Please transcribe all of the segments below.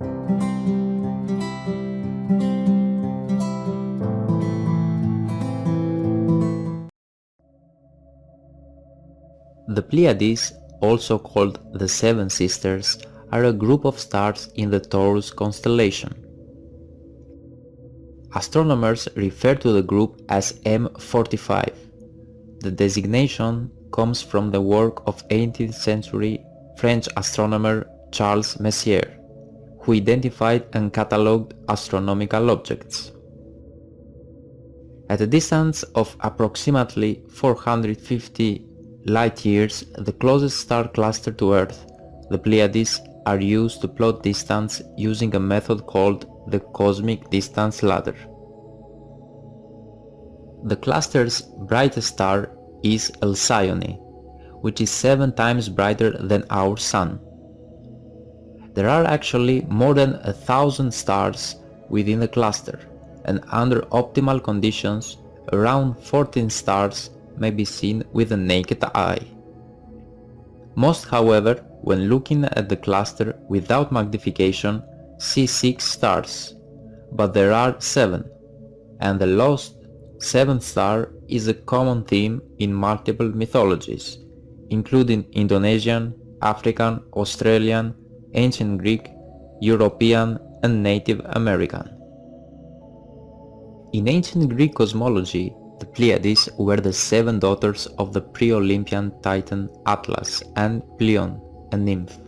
The Pleiades, also called the Seven Sisters, are a group of stars in the Taurus constellation. Astronomers refer to the group as M45. The designation comes from the work of 18th century French astronomer Charles Messier, who identified and catalogued astronomical objects. At a distance of approximately 450 light-years, the closest star cluster to Earth, the Pleiades, are used to plot distance using a method called the cosmic distance ladder. The cluster's brightest star is Alcyone, which is 7 times brighter than our Sun. There are actually more than 1,000 stars within the cluster, and under optimal conditions, around 14 stars may be seen with the naked eye. Most, however, when looking at the cluster without magnification, see 6 stars, but there are 7, and the lost 7th star is a common theme in multiple mythologies, including Indonesian, African, Australian, Ancient Greek, European, and Native American. In Ancient Greek cosmology, the Pleiades were the 7 daughters of the pre-Olympian titan Atlas and Pleione, a nymph.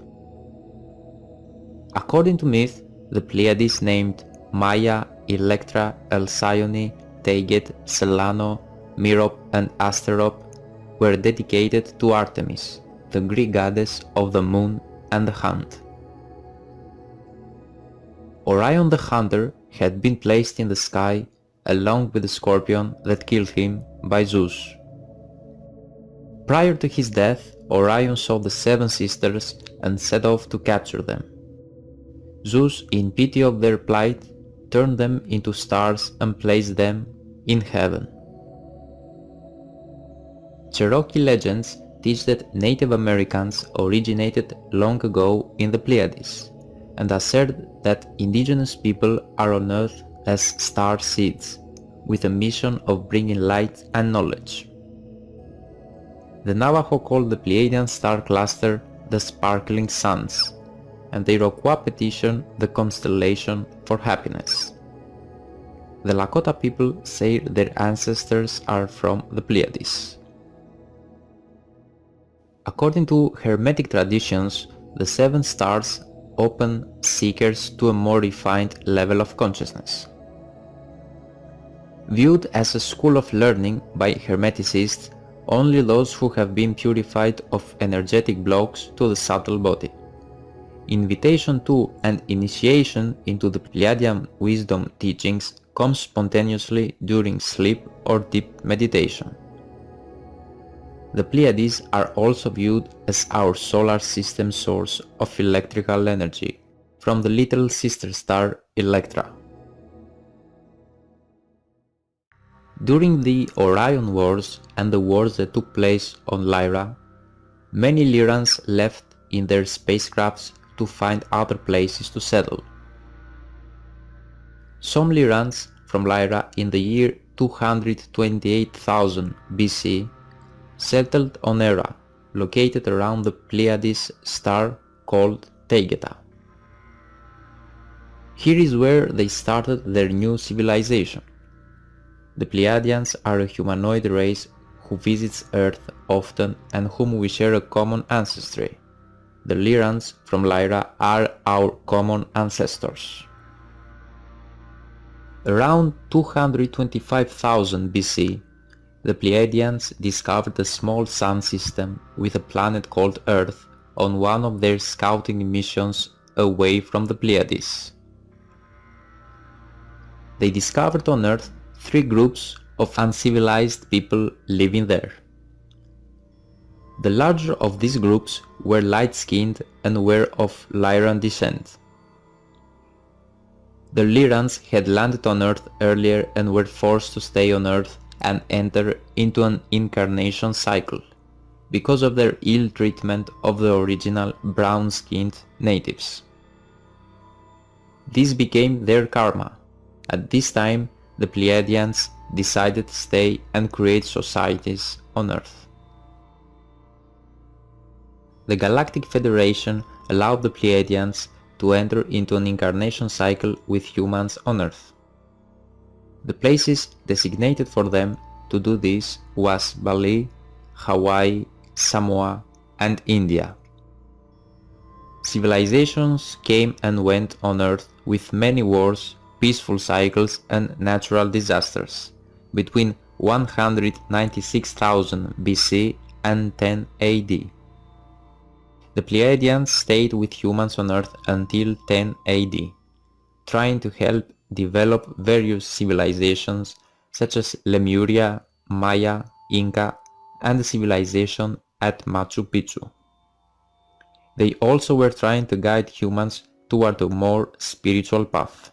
According to myth, the Pleiades named Maia, Electra, Alcyone, Teget, Selano, Merope, and Asterope were dedicated to Artemis, the Greek goddess of the moon and the hunt. Orion the Hunter had been placed in the sky along with the scorpion that killed him by Zeus. Prior to his death, Orion saw the 7 sisters and set off to capture them. Zeus, in pity of their plight, turned them into stars and placed them in heaven. Cherokee legends teach that Native Americans originated long ago in the Pleiades, and assert that indigenous people are on Earth as star seeds, with a mission of bringing light and knowledge. The Navajo called the Pleiadian star cluster the Sparkling Suns, and the Iroquois petition the constellation for happiness. The Lakota people say their ancestors are from the Pleiades. According to Hermetic traditions, the 7 stars open seekers to a more refined level of consciousness. Viewed as a school of learning by Hermeticists, only those who have been purified of energetic blocks to the subtle body. Invitation to and initiation into the Pleiadian wisdom teachings comes spontaneously during sleep or deep meditation. The Pleiades are also viewed as our solar system source of electrical energy, from the little sister star Electra. During the Orion Wars and the wars that took place on Lyra, many Lyrans left in their spacecrafts to find other places to settle. Some Lyrans from Lyra in the year 228,000 BC settled on Hera, located around the Pleiades star called Taygeta. Here is where they started their new civilization. The Pleiadians are a humanoid race who visits Earth often and whom we share a common ancestry. The Lyrans from Lyra are our common ancestors. Around 225,000 BC, the Pleiadians discovered a small sun system with a planet called Earth on one of their scouting missions away from the Pleiades. They discovered on Earth 3 groups of uncivilized people living there. The larger of these groups were light-skinned and were of Lyran descent. The Lyrans had landed on Earth earlier and were forced to stay on Earth and enter into an incarnation cycle because of their ill treatment of the original brown-skinned natives. This became their karma. At this time, the Pleiadians decided to stay and create societies on Earth. The Galactic Federation allowed the Pleiadians to enter into an incarnation cycle with humans on Earth. The places designated for them to do this was Bali, Hawaii, Samoa, and India. Civilizations came and went on Earth with many wars, peaceful cycles, and natural disasters between 196,000 BC and 10 AD. The Pleiadians stayed with humans on Earth until 10 AD, trying to help develop various civilizations such as Lemuria, Maya, Inca, and the civilization at Machu Picchu. They also were trying to guide humans toward a more spiritual path.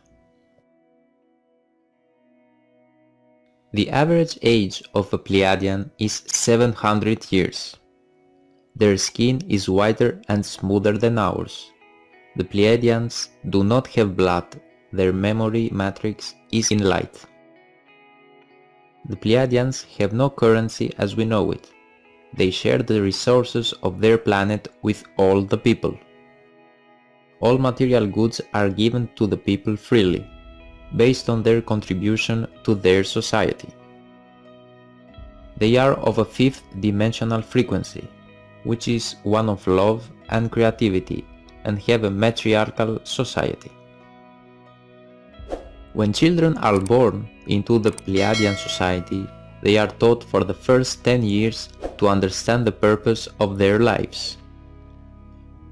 The average age of a Pleiadian is 700 years. Their skin is whiter and smoother than ours. The Pleiadians do not have blood, their memory matrix is in light. The Pleiadians have no currency as we know it. They share the resources of their planet with all the people. All material goods are given to the people freely, based on their contribution to their society. They are of a fifth dimensional frequency, which is one of love and creativity, and have a matriarchal society. When children are born into the Pleiadian society, they are taught for the first 10 years to understand the purpose of their lives.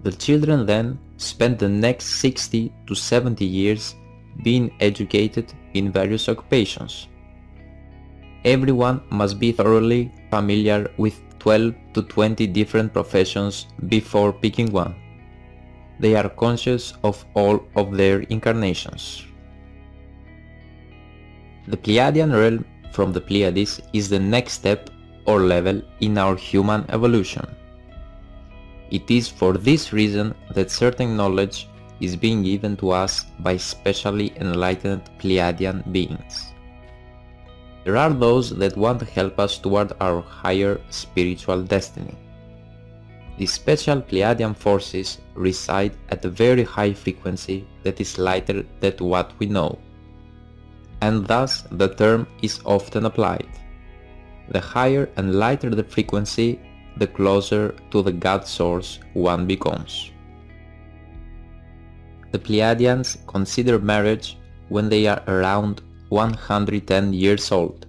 The children then spend the next 60 to 70 years being educated in various occupations. Everyone must be thoroughly familiar with 12 to 20 different professions before picking one. They are conscious of all of their incarnations. The Pleiadian realm from the Pleiades is the next step or level in our human evolution. It is for this reason that certain knowledge is being given to us by specially enlightened Pleiadian beings. There are those that want to help us toward our higher spiritual destiny. These special Pleiadian forces reside at a very high frequency that is lighter than what we know, and thus the term is often applied. The higher and lighter the frequency, the closer to the God source one becomes. The Pleiadians consider marriage when they are around 110 years old,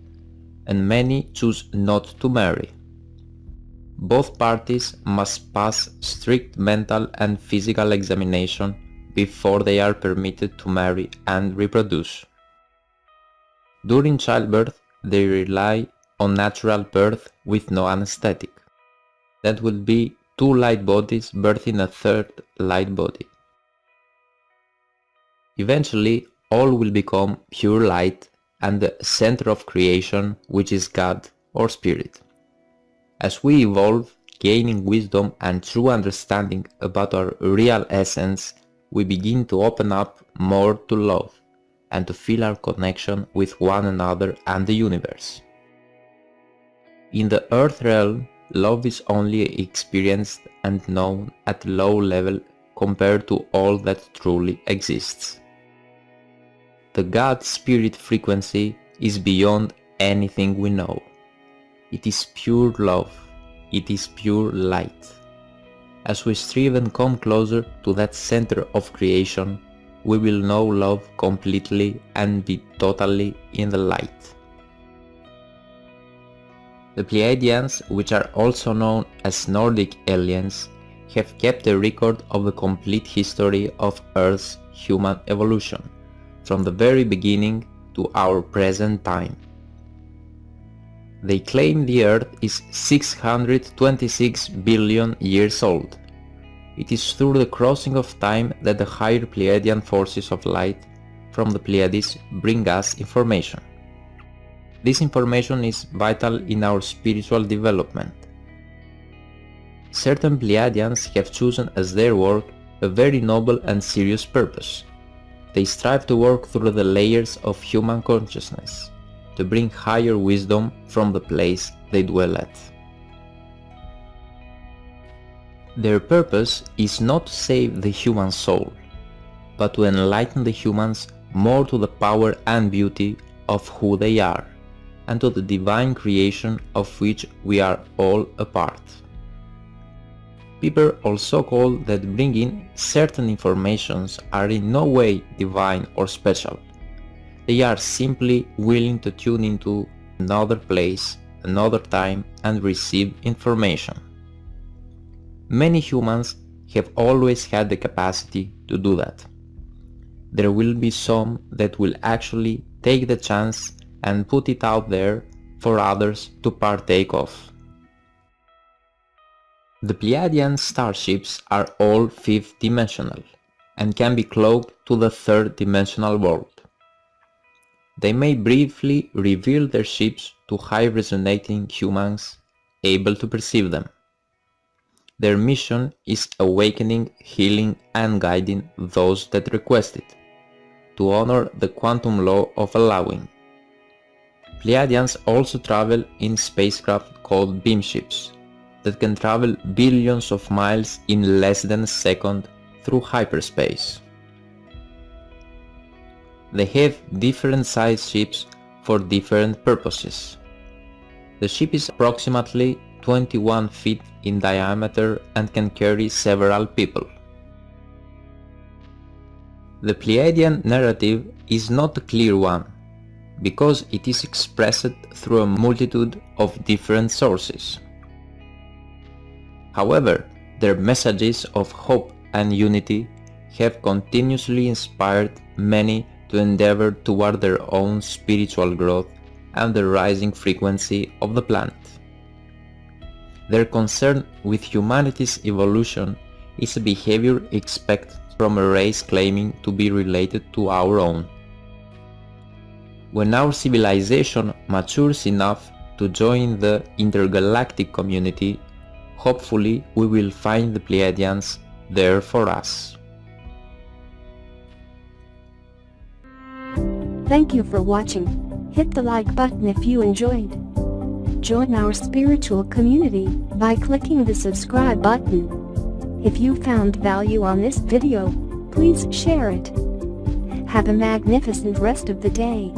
and many choose not to marry. Both parties must pass strict mental and physical examination before they are permitted to marry and reproduce. During childbirth, they rely on natural birth with no anesthetic. That would be 2 light bodies birthing a third light body. Eventually, all will become pure light and the center of creation, which is God or Spirit. As we evolve, gaining wisdom and true understanding about our real essence, we begin to open up more to love and to feel our connection with one another and the universe. In the Earth realm, love is only experienced and known at a low level compared to all that truly exists. The God-Spirit frequency is beyond anything we know. It is pure love. It is pure light. As we strive and come closer to that center of creation, we will know love completely and be totally in the light. The Pleiadians, which are also known as Nordic aliens, have kept a record of the complete history of Earth's human evolution, from the very beginning to our present time. They claim the Earth is 626 billion years old. It is through the crossing of time that the higher Pleiadian forces of light from the Pleiades bring us information. This information is vital in our spiritual development. Certain Pleiadians have chosen as their work a very noble and serious purpose. They strive to work through the layers of human consciousness, to bring higher wisdom from the place they dwell at. Their purpose is not to save the human soul, but to enlighten the humans more to the power and beauty of who they are, and to the divine creation of which we are all a part. People also call that bringing certain informations are in no way divine or special. They are simply willing to tune into another place, another time, and receive information. Many humans have always had the capacity to do that. There will be some that will actually take the chance and put it out there for others to partake of. The Pleiadian starships are all fifth-dimensional and can be cloaked to the third-dimensional world. They may briefly reveal their ships to high-resonating humans able to perceive them. Their mission is awakening, healing, and guiding those that request it, to honor the quantum law of allowing. Pleiadians also travel in spacecraft called beam ships that can travel billions of miles in less than a second through hyperspace. They have different size ships for different purposes. The ship is approximately 21 feet in diameter and can carry several people. The Pleiadian narrative is not a clear one, because it is expressed through a multitude of different sources. However, their messages of hope and unity have continuously inspired many to endeavor toward their own spiritual growth and the rising frequency of the planet. Their concern with humanity's evolution is a behavior expected from a race claiming to be related to our own. When our civilization matures enough to join the intergalactic community, hopefully we will find the Pleiadians there for us. Thank you for watching. Hit the like button if you enjoyed. Join our spiritual community by clicking the subscribe button. If you found value on this video, please share it. Have a magnificent rest of the day.